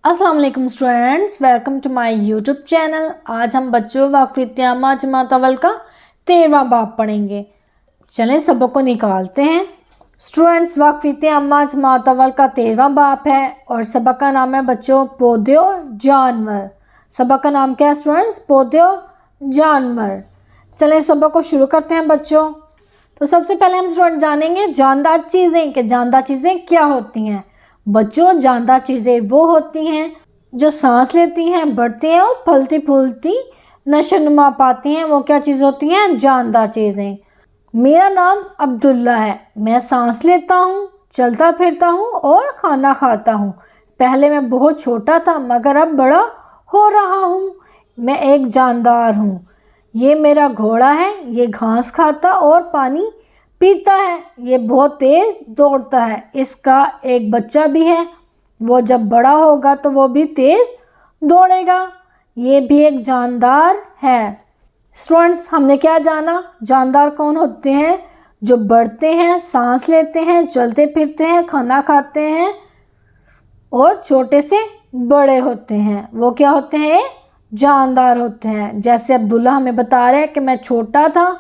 अस्सलाम वालेकुम students, welcome to my YouTube channel. आज हम बच्चों वाक़फ़ियत अम्मा जमात अव्वल का 13वां बाब पढ़ेंगे। चलें सबक को निकालते हैं। स्टूडेंट्स, वाक़फ़ियत अम्मा जमात अव्वल का 13वां बाब है और सबक का नाम है बच्चों पौधे और जानवर। सबक का नाम क्या है स्टूडेंट्स? पौधे और जानवर। चलें सबक को शुरू करते हैं बच्चों। तो सबसे पहले हम स्टूडेंट जानेंगे जानदार चीज़ें कि जानदार चीज़ें क्या होती हैं। बच्चों, जानदार चीज़ें वो होती हैं जो सांस लेती हैं, बढ़ती हैं और फलती फूलती नशोनुमा पाती हैं। वो क्या चीज़ होती हैं? जानदार चीज़ें। मेरा नाम अब्दुल्ला है। मैं सांस लेता हूँ, चलता फिरता हूँ और खाना खाता हूँ। पहले मैं बहुत छोटा था मगर अब बड़ा हो रहा हूँ। मैं एक जानदार हूँ। ये मेरा घोड़ा है। ये घास खाता और पानी पीता है। ये बहुत तेज़ दौड़ता है। इसका एक बच्चा भी है। वो जब बड़ा होगा तो वो भी तेज़ दौड़ेगा। ये भी एक जानदार है। स्टूडेंट्स, हमने क्या जाना? जानदार कौन होते हैं? जो बढ़ते हैं, सांस लेते हैं, चलते फिरते हैं, खाना खाते हैं और छोटे से बड़े होते हैं। वो क्या होते हैं? जानदार होते हैं। जैसे अब्दुल्ला हमें बता रहे हैं कि मैं छोटा था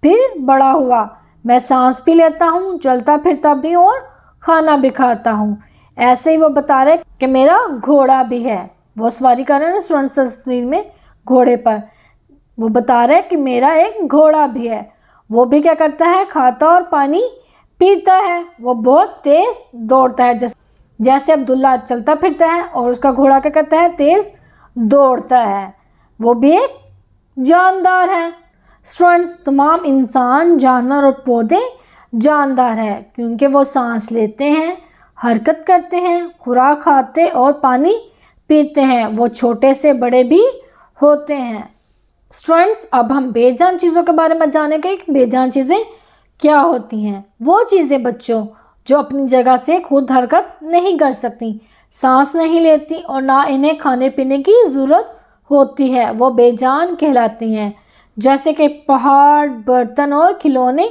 फिर बड़ा हुआ। मैं सांस भी लेता हूँ, चलता फिरता भी और खाना भी खाता हूँ। ऐसे ही वो बता रहे कि मेरा घोड़ा भी है। वो सवारी कर रहे हैं ना स्टूडेंट्स तस्वीर में घोड़े पर। वो बता रहे हैं कि मेरा एक घोड़ा भी है। वो भी क्या करता है? खाता और पानी पीता है। वो बहुत तेज़ दौड़ता है। जैसे अब्दुल्ला चलता फिरता है और उसका घोड़ा क्या करता है? तेज़ दौड़ता है। वो भी एक जानदार है। स्टूडेंट्स, तमाम इंसान, जानवर और पौधे जानदार है क्योंकि वो सांस लेते हैं, हरकत करते हैं, खुराक खाते और पानी पीते हैं। वो छोटे से बड़े भी होते हैं। स्टूडेंट्स, अब हम बेजान चीज़ों के बारे में जानेंगे कि बेजान चीज़ें क्या होती हैं। वो चीज़ें बच्चों जो अपनी जगह से खुद हरकत नहीं कर सकती, सांस नहीं लेती और ना इन्हें खाने पीने की ज़रूरत होती है, वो बेजान कहलाती हैं। जैसे कि पहाड़, बर्तन और खिलौने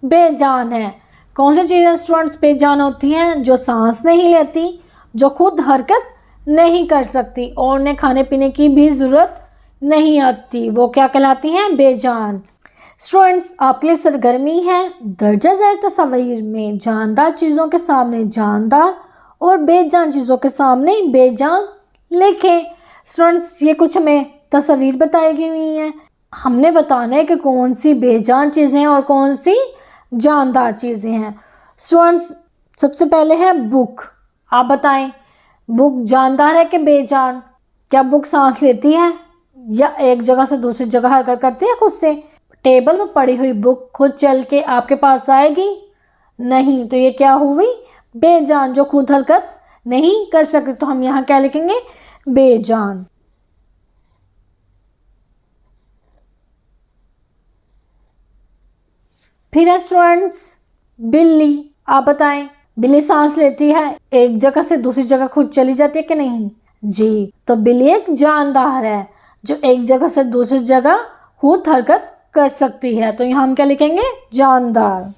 बेजान हैं। कौन सी चीज़ें स्टूडेंट्स बेजान होती हैं? जो सांस नहीं लेती, जो खुद हरकत नहीं कर सकती और उन्हें खाने पीने की भी ज़रूरत नहीं आती। वो क्या कहलाती हैं? बेजान। स्टूडेंट्स, आपके लिए सरगर्मी है दर्जा ज़ैर तस्वीर में जानदार चीज़ों के सामने जानदार और बेजान चीज़ों के सामने बेजान लिखें। स्टूडेंट्स, ये कुछ हमें तस्वीर बताई गई हुई हैं। हमने बताना है कि कौन सी बेजान चीज़ें हैं और कौन सी जानदार चीज़ें हैं। स्टूडेंट्स, सबसे पहले है बुक। आप बताएं, बुक जानदार है कि बेजान? क्या बुक सांस लेती है या एक जगह से दूसरी जगह हरकत करती है खुद से? टेबल में पड़ी हुई बुक खुद चल के आपके पास आएगी? नहीं। तो ये क्या हुई? बेजान, जो खुद हरकत नहीं कर सकती। तो हम यहाँ क्या लिखेंगे? बेजान। फिर है स्टूडेंट्स बिल्ली। आप बताएं, बिल्ली सांस लेती है, एक जगह से दूसरी जगह खुद चली जाती है कि नहीं? जी। तो बिल्ली एक जानदार है जो एक जगह से दूसरी जगह खुद हरकत कर सकती है। तो यहाँ हम क्या लिखेंगे? जानदार।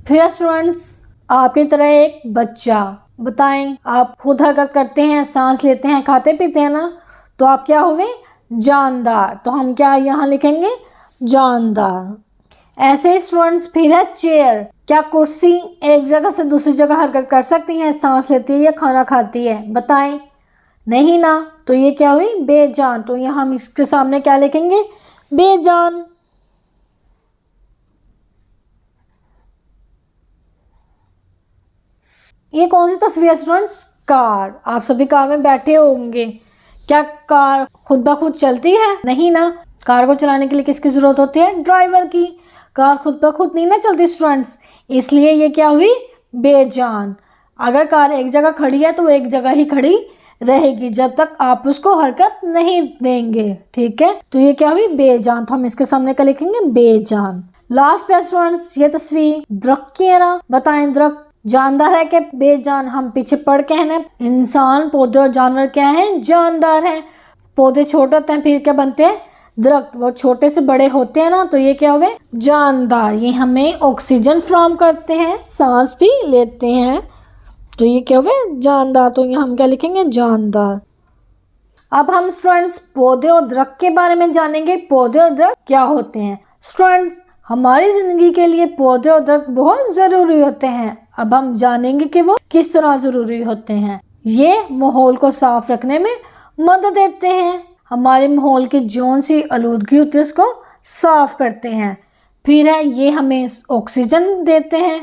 फिर स्टूडेंट्स, आपकी तरह एक बच्चा। बताएं, आप खुद हरकत करते हैं, सांस लेते हैं, खाते पीते हैं ना? तो आप क्या हुए? जानदार। तो हम क्या यहाँ लिखेंगे? जानदार। ऐसे ही स्टूडेंट्स फिर है चेयर। क्या कुर्सी एक जगह से दूसरी जगह हरकत कर सकती है, सांस लेती है या खाना खाती है? बताएं। नहीं ना। तो ये क्या हुई? बेजान। तो यहाँ हम इसके सामने क्या लिखेंगे? बेजान। ये कौन सी तस्वीर है स्टूडेंट्स? कार। आप सभी कार में बैठे होंगे। क्या कार खुद ब खुद चलती है? नहीं ना। कार को चलाने के लिए किसकी जरूरत होती है? ड्राइवर की। कार खुद ब खुद नहीं ना चलती स्टूडेंट्स, इसलिए ये क्या हुई? बेजान। अगर कार एक जगह खड़ी है तो एक जगह ही खड़ी रहेगी जब तक आप उसको हरकत नहीं देंगे। ठीक है? तो ये क्या हुई? बेजान। तो हम इसके सामने क्या लिखेंगे? बेजान। लास्ट पे स्टूडेंट्स ये तस्वीर दरख्त की है ना? बताएं, दरख्त जानदार है कि बेजान? हम पीछे पढ़ के है ना, इंसान, पौधे और जानवर क्या हैं? जानदार हैं। पौधे छोटे होते हैं फिर क्या बनते हैं? दरख्त। वो छोटे से बड़े होते हैं ना, तो ये क्या हुए? जानदार। ये हमें ऑक्सीजन फ्राहम करते हैं, सांस भी लेते हैं, तो ये क्या हुआ, जानदार, तो यहाँ हम क्या लिखेंगे, जानदार। अब हम स्टूडेंट्स पौधे और दरख्त के बारे में जानेंगे, पौधे और दरख्त क्या होते हैं। स्टूडेंट्स हमारी जिंदगी के लिए पौधे और दरख्त बहुत जरूरी होते हैं। अब हम जानेंगे कि वो किस तरह जरूरी होते हैं। ये माहौल को साफ रखने में मदद देते हैं, हमारे माहौल की जौन सी आलूदगी होती है उसको साफ करते हैं। फिर है ये हमें ऑक्सीजन देते हैं।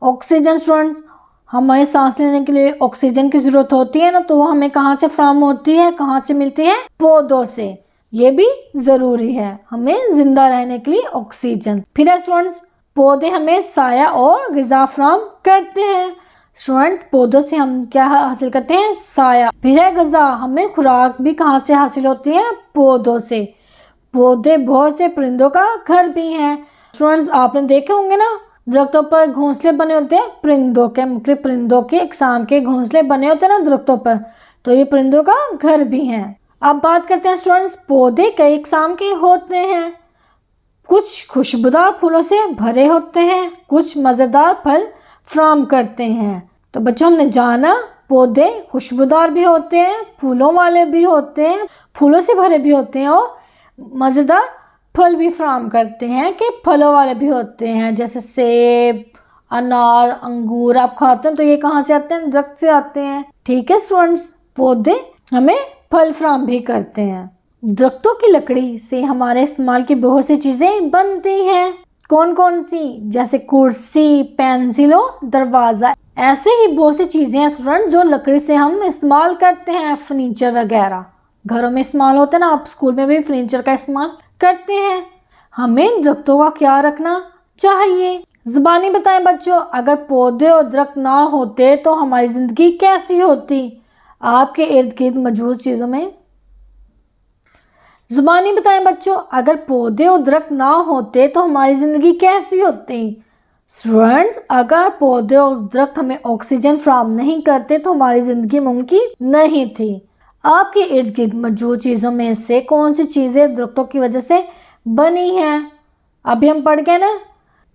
ऑक्सीजन स्टूडेंट्स हमें सांस लेने के लिए ऑक्सीजन की जरूरत होती है ना, तो वो हमें कहाँ से फ्राहम होती है, कहाँ से मिलती है, पौधों से। ये भी जरूरी है हमें जिंदा रहने के लिए ऑक्सीजन। फिर है स्टूडेंट्स पौधे हमें साया और ग़िज़ा फ्राहम करते हैं। स्टूडेंट्स पौधों से हम क्या हासिल करते हैं, साया। फिर है ग़िज़ा, हमें खुराक भी कहाँ से हासिल होती है, पौधों से। पौधे बहुत से परिंदों का घर भी हैं। स्टूडेंट्स आपने देखे होंगे ना, दरख्तों पर घोंसले बने होते हैं परिंदों के, मतलब परिंदों के इकसाम के घोंसले बने होते हैं ना दरख्तों पर, तो ये परिंदों का घर भी है। अब बात करते हैं स्टूडेंट्स पौधे कई इकसाम के होते हैं। कुछ खुशबूदार फूलों से भरे होते हैं, कुछ मज़ेदार फल फ्राहम करते हैं। तो बच्चों हमने जाना पौधे खुशबूदार भी होते हैं, फूलों वाले भी होते हैं, फूलों से भरे भी होते हैं और मज़ेदार फल भी फ्राहम करते हैं कि फलों वाले भी होते हैं, जैसे सेब, अनार, अंगूर आप खाते हैं तो ये कहाँ से आते हैं, दरख्त से आते हैं। ठीक है स्टूडेंट्स पौधे हमें फल फ्राहम भी करते हैं। दरख्तों की लकड़ी से हमारे इस्तेमाल की बहुत सी चीज़ें बनती हैं। कौन कौन सी, जैसे कुर्सी, पेंसिल और दरवाज़ा। ऐसे ही बहुत सी चीज़ें हैं स्टूडेंट जो लकड़ी से हम इस्तेमाल करते हैं, फर्नीचर वगैरह घरों में इस्तेमाल होता है ना, आप स्कूल में भी फर्नीचर का इस्तेमाल करते हैं। हमें दरख्तों का ख्याल रखना चाहिए। ज़ुबानी बताएं बच्चों, अगर पौधे और दरख्त ना होते तो हमारी ज़िंदगी कैसी होती। आपके इर्द गिर्द मौजूद चीज़ों में ज़ुबानी बताएं बच्चों, अगर पौधे और दरख्त ना होते तो हमारी ज़िंदगी कैसी होती। स्टूडेंट्स अगर पौधे और दरख्त हमें ऑक्सीजन फ्राहम नहीं करते तो हमारी ज़िंदगी मुमकिन नहीं थी। आपके इर्द गिर्द मौजूद चीज़ों में से कौन सी चीज़ें दरख्तों की वजह से बनी हैं। अभी हम पढ़ गए ना,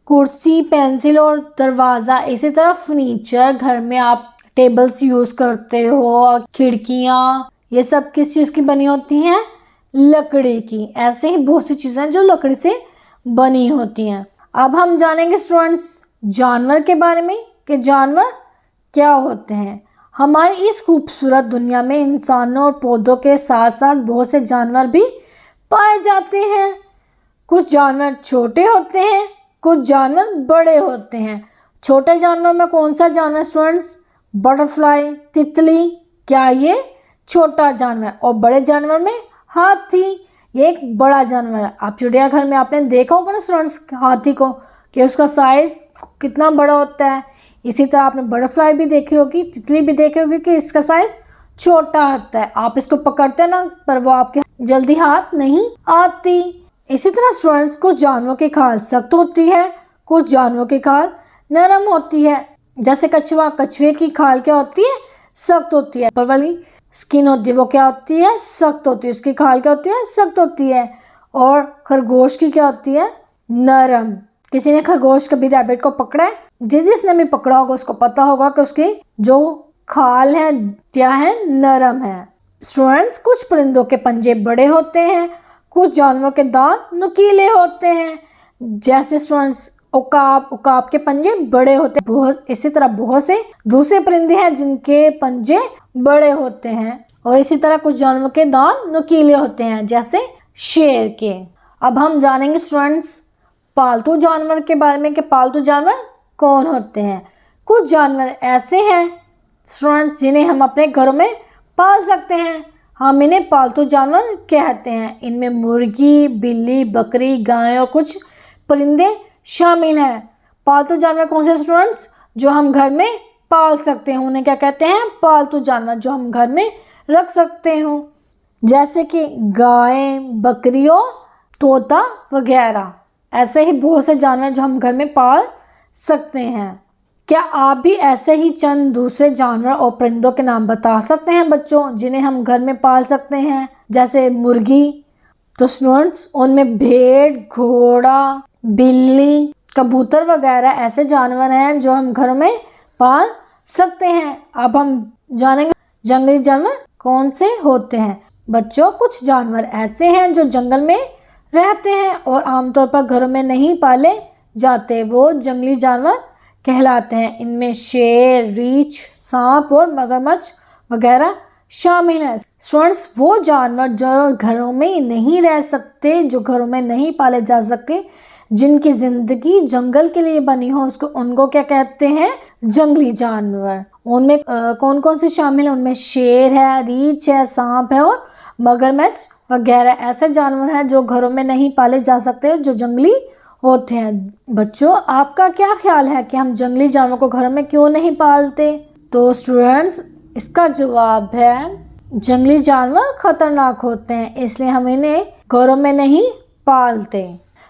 कुर्सी, पेंसिल और दरवाज़ा। इसी तरह फर्नीचर, घर में आप टेबल्स यूज़ करते हो, खिड़कियाँ, ये सब किस चीज़ की बनी होती हैं, लकड़ी की। ऐसे ही बहुत सी चीज़ें जो लकड़ी से बनी होती हैं। अब हम जानेंगे स्टूडेंट्स जानवर के बारे में कि जानवर क्या होते हैं। हमारी इस खूबसूरत दुनिया में इंसानों और पौधों के साथ साथ बहुत से जानवर भी पाए जाते हैं। कुछ जानवर छोटे होते हैं, कुछ जानवर बड़े होते हैं। छोटे जानवर में कौन सा जानवर स्टूडेंट्स, बटरफ्लाई, तितली, क्या ये छोटा जानवर। और बड़े जानवर में हाथी, ये एक बड़ा जानवर है। आप चिड़ियाघर में आपने देखा होगा ना स्टूडेंट्स हाथी को, कि उसका साइज कितना बड़ा होता है। इसी तरह आपने बटरफ्लाई भी देखी होगी, तितली भी देखी होगी कि इसका साइज छोटा होता है। आप इसको पकड़ते हैं ना, पर वो आपके जल्दी हाथ नहीं आती। इसी तरह स्टूडेंट्स कुछ जानवरों की खाल सख्त होती है, कुछ जानवरों की खाल नरम होती है। जैसे कछुआ, कछुए की खाल क्या होती है, सख्त होती है। ऊपर वाली स्किन होती है वो क्या होती है, सख्त होती है। उसकी खाल क्या होती है, सख्त होती है। और खरगोश की क्या होती है, नरम। किसी ने खरगोश कभी रैबिट को पकड़ा है, जिसने भी पकड़ा होगा उसको पता होगा कि उसकी जो खाल है क्या है, नरम है। स्टूडेंट्स कुछ परिंदों के पंजे बड़े होते हैं, कुछ जानवरों के दांत नुकीले होते हैं। जैसे स्टूडेंट्स उकाब के पंजे बड़े होते हैं। बहुत इसी तरह बहुत से दूसरे परिंदे हैं जिनके पंजे बड़े होते हैं। और इसी तरह कुछ जानवरों के दांत नुकीले होते हैं, जैसे शेर के। अब हम जानेंगे स्टूडेंट्स पालतू जानवर के बारे में कि पालतू जानवर कौन होते हैं। कुछ जानवर ऐसे हैं स्टूडेंट्स जिन्हें हम अपने घरों में पाल सकते हैं, हम इन्हें पालतू जानवर कहते हैं। इनमें मुर्गी, बिल्ली, बकरी, गाय और कुछ परिंदे शामिल हैं। पालतू जानवर कौन से स्टूडेंट्स, जो हम घर में पाल सकते हैं, उन्हें क्या कहते हैं, पालतू जानवर, जो हम घर में रख सकते हो, जैसे कि गाय, बकरी और तोता वगैरह। ऐसे ही बहुत से जानवर जो हम घर में पाल सकते हैं। क्या आप भी ऐसे ही चंद दूसरे जानवर और परिंदों के नाम बता सकते हैं बच्चों, जिन्हें हम घर में पाल सकते हैं। जैसे मुर्गी, तो स्टूडेंट्स उनमें भेड़, घोड़ा, बिल्ली, कबूतर वगैरह ऐसे जानवर हैं जो हम घरों में पाल सकते हैं। अब हम जानेंगे जंगली जानवर कौन से होते हैं। बच्चों, कुछ जानवर ऐसे हैं जो जंगल में रहते हैं और आमतौर पर घरों में नहीं पाले जाते, वो जंगली जानवर कहलाते हैं। इनमें शेर, रीछ, सांप और मगरमच्छ वगैरह शामिल हैं। स्टूडेंट्स, वो जानवर जो घरों में नहीं रह सकते, जो घरों में नहीं पाले जा सकते, जिनकी जिंदगी जंगल के लिए बनी हो, उनको क्या कहते हैं? जंगली जानवर। उनमें कौन कौन से शामिल हैं? उनमें शेर है, रीछ है, सांप है और मगरमच्छ वगैरह ऐसे जानवर हैं जो घरों में नहीं पाले जा सकते, जो जंगली होते हैं। बच्चों, आपका क्या ख्याल है कि हम जंगली जानवर को घरों में क्यों नहीं पालते? तो स्टूडेंट्स, इसका जवाब है जंगली जानवर खतरनाक होते हैं, इसलिए हम इन्हें घरों में नहीं पालते।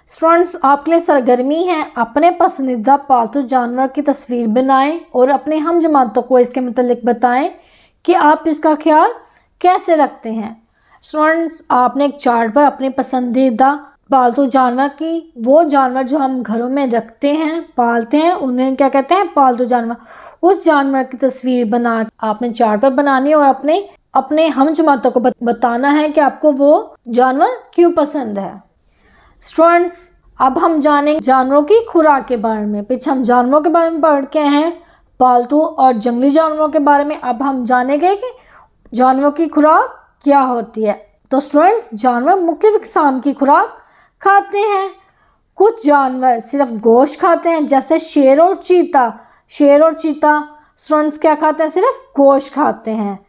स्टूडेंट्स, आपके लिए सरगर्मी है, अपने पसंदीदा पालतू जानवर की तस्वीर बनाएं और अपने हम जमातों को इसके मुतालिक बताएं कि आप इसका ख्याल कैसे रखते हैं। स्टूडेंट्स, आपने एक चार्ट पर अपने पसंदीदा पालतू जानवर की, वो जानवर जो हम घरों में रखते हैं, पालते हैं, उन्हें क्या कहते हैं? पालतू जानवर। उस जानवर की तस्वीर बना आपने चार्ट पर बनानी और अपने हम जमातों को बताना है कि आपको वो जानवर क्यों पसंद है। स्टूडेंट्स, अब हम जानेंगे जानवरों की खुराक के बारे में। पीछे हम जानवरों के बारे में पढ़ के हैं, पालतू और जंगली जानवरों के बारे में। अब हम जानेंगे कि जानवरों की खुराक क्या होती है। तो स्टूडेंट्स, जानवर मुख्तलिफ किस्म की खुराक खाते हैं। कुछ जानवर सिर्फ गोश्त खाते हैं, जैसे शेर और चीता। शेर और चीता स्टूडेंट्स क्या खाते हैं? सिर्फ गोश्त खाते हैं।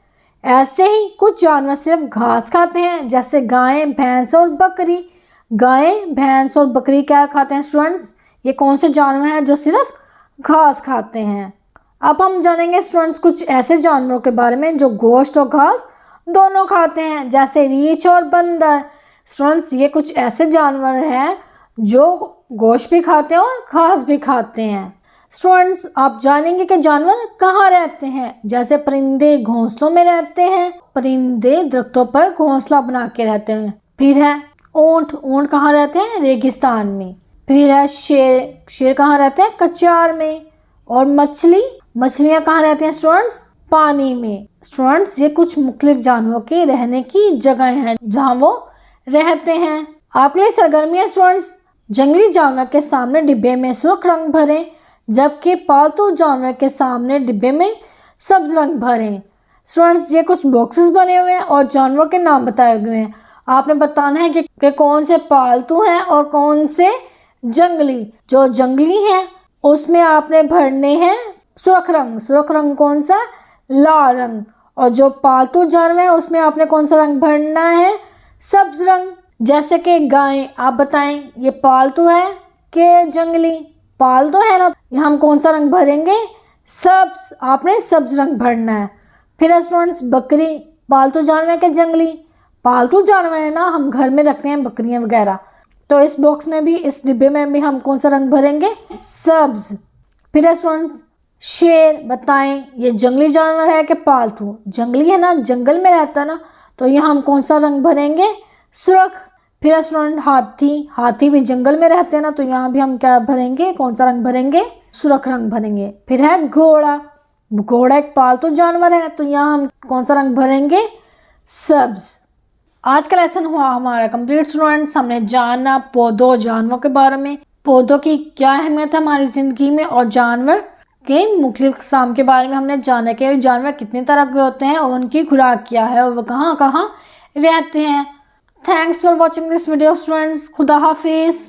ऐसे ही कुछ जानवर सिर्फ घास खाते हैं, जैसे गाय, भैंस और बकरी। गाय, भैंस और बकरी क्या खाते हैं स्टूडेंट्स? ये कौन से जानवर हैं जो सिर्फ घास खाते हैं? अब हम जानेंगे स्टूडेंट्स कुछ ऐसे जानवरों के बारे में जो गोश्त और घास दोनों खाते हैं, जैसे रीछ और बंदर। स्टूडेंट्स, ये कुछ ऐसे जानवर हैं जो गोश्त भी खाते हैं और घास भी खाते हैं। स्टूडेंट्स, आप जानेंगे कि जानवर कहाँ रहते हैं। जैसे परिंदे घोंसलों में रहते हैं, परिंदे दरख्तों पर घोंसला बना के रहते हैं। फिर है ऊंट। ऊंट कहाँ रहते हैं? रेगिस्तान में। फिर है शेर। शेर कहाँ रहते हैं? कचार में। और मछलियाँ कहाँ रहती हैं स्टूडेंट्स? पानी में। स्टूडेंट्स, ये कुछ मुख्तलिफ जानवरों के रहने की जगह हैं जहाँ वो रहते हैं। आपके लिए सरगर्मी है स्टूडेंट्स, जंगली जानवर के सामने डिब्बे में सुर्ख रंग भरें, जबकि पालतू जानवर के सामने डिब्बे में सब्ज रंग भरें। स्टूडेंट्स, ये कुछ बॉक्सेस बने हुए हैं और जानवरों के नाम बताए हुए हैं। आपने बताना है कि कौन से पालतू हैं और कौन से जंगली। जो जंगली हैं उसमें आपने भरने हैं सुर्ख रंग। सुर्ख रंग कौन सा? लाल रंग। और जो पालतू जानवर है उसमें आपने कौन सा रंग भरना है? सब्ज रंग। जैसे कि गाय, आप बताएं ये पालतू है कि जंगली? पालतू है ना, हम कौन सा रंग भरेंगे? सब्ज। आपने सब्ज रंग भरना है। फिर स्टूडेंट्स, बकरी पालतू जानवर के जंगली? पालतू जानवर है ना, हम घर में रखते हैं बकरियां वगैरह। तो इस बॉक्स में भी, इस डिब्बे में भी हम कौन सा रंग भरेंगे? सब्ज। फिर स्टूडेंट्स, शेर बताएं ये जंगली जानवर है कि पालतू? जंगली है ना, जंगल में रहता है ना, तो यहाँ हम कौन सा रंग भरेंगे? सुर्ख। फिर स्टूडेंट, हाथी भी जंगल में रहते हैं ना, तो यहाँ भी हम क्या भरेंगे? कौन सा रंग भरेंगे? सुर्ख रंग भरेंगे। फिर है घोड़ा। घोड़ा एक पालतू जानवर है, तो यहाँ हम कौन सा रंग भरेंगे? सब्ज। आज का लेसन हुआ हमारा कंप्लीट स्टूडेंट्स। हमने जाना पौधों और जानवरों के बारे में, पौधों की क्या अहमियत है हमारी ज़िंदगी में, और जानवर के मुख्तलिफ किस्म के बारे में हमने जाना कि जानवर कितने तरह के होते हैं और उनकी खुराक क्या है और वह कहाँ कहाँ रहते हैं। Thanks for watching this video students. खुदा हाफिज़।